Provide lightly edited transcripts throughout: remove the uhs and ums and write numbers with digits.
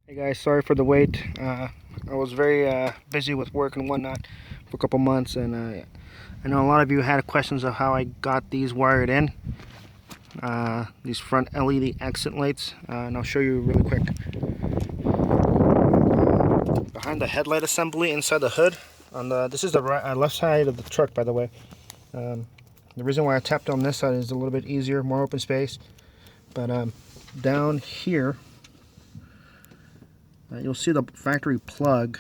Hey guys, sorry for the wait. I was very busy with work and whatnot for a couple months, and I know a lot of you had questions of how I got these wired in. These front LED exit lights, and I'll show you really quick. Behind the headlight assembly inside the hood, this is the left side of the truck, by the way. The reason why I tapped on this side is a little bit easier, more open space. But down here, you'll see the factory plug.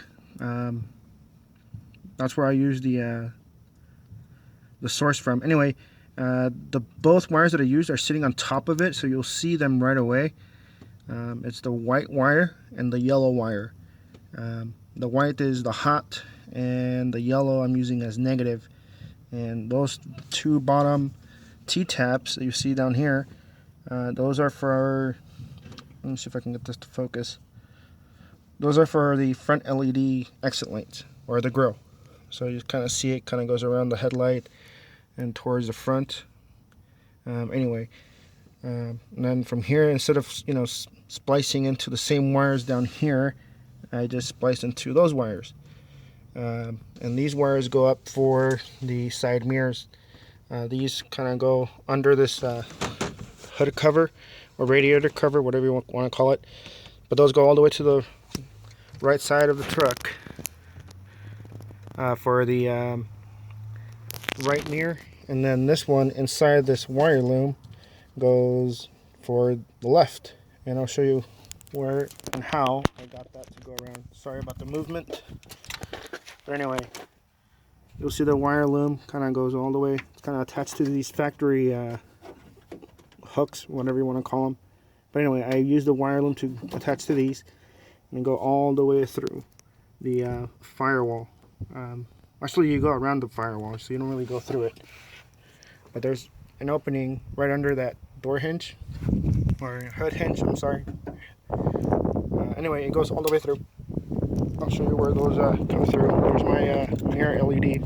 That's where I use the source from. Anyway, the both wires that I used are sitting on top of it, so you'll see them right away. It's the white wire and the yellow wire. The white is the hot, and the yellow I'm using as negative. And those two bottom T-taps that you see down here, those are for, let me see if I can get this to focus. Those are for the front LED exit lights, or the grille. So you kind of see it kind of goes around the headlight and towards the front. And then from here, instead of splicing into the same wires down here, I just spliced into those wires. And these wires go up for the side mirrors. These kind of go under this hood cover or radiator cover, whatever you want to call it. But those go all the way to the right side of the truck for the right mirror, and then this one inside this wire loom goes for the left, and I'll show you where and how I got that to go around. Sorry about the movement, but anyway, you'll see the wire loom kind of goes all the way. It's kind of attached to these factory hooks, whatever you want to call them. But anyway, I use the wire loom to attach to these and go all the way through the firewall. Actually, you go around the firewall, so you don't really go through it. But there's an opening right under that door hinge, or hood hinge, I'm sorry. Anyway, it goes all the way through. I'll show you where those come through. There's my mirror LED.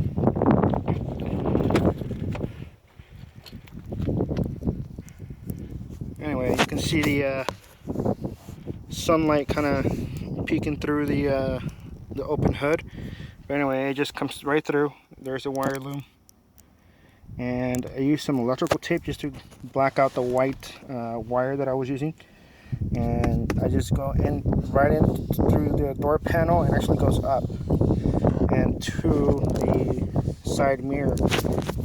Anyway, you can see the sunlight kind of peeking through the open hood. But anyway, it just comes right through. There's a wire loom, and I used some electrical tape just to black out the white wire that I was using. And I just go in right in through the door panel, and actually goes up and to the side mirror.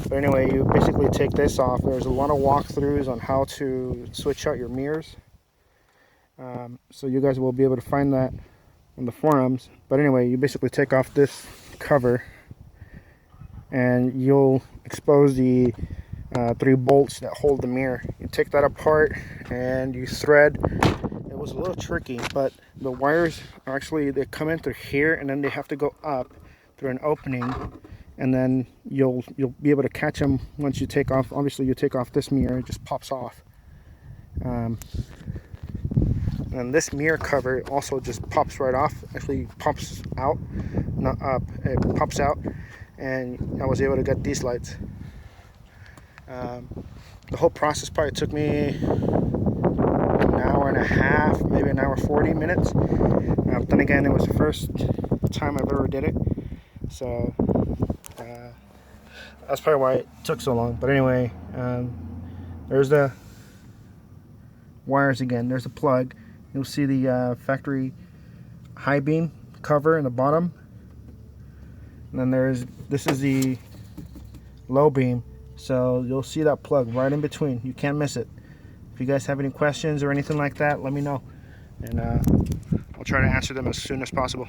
But anyway, you basically take this off. There's a lot of walkthroughs on how to switch out your mirrors. So you guys will be able to find that on the forums. But anyway, you basically take off this cover, and you'll expose the 3 bolts that hold the mirror. You take that apart and you thread. It was a little tricky, but the wires actually, they come in through here, and then they have to go up through an opening, and then you'll be able to catch them once you take off. Obviously, you take off this mirror, it just pops off. And this mirror cover also just pops right off. Actually pops out, not up. It pops out, and I was able to get these lights. The whole process probably took me an hour and a half, maybe an hour 40 minutes. Then again, it was the first time I've ever did it, so that's probably why it took so long. But anyway, there's the wires again. There's the plug. You'll see the factory high beam cover in the bottom, and then this is the low beam. So you'll see that plug right in between. You can't miss it. If you guys have any questions or anything like that, let me know, and I'll try to answer them as soon as possible.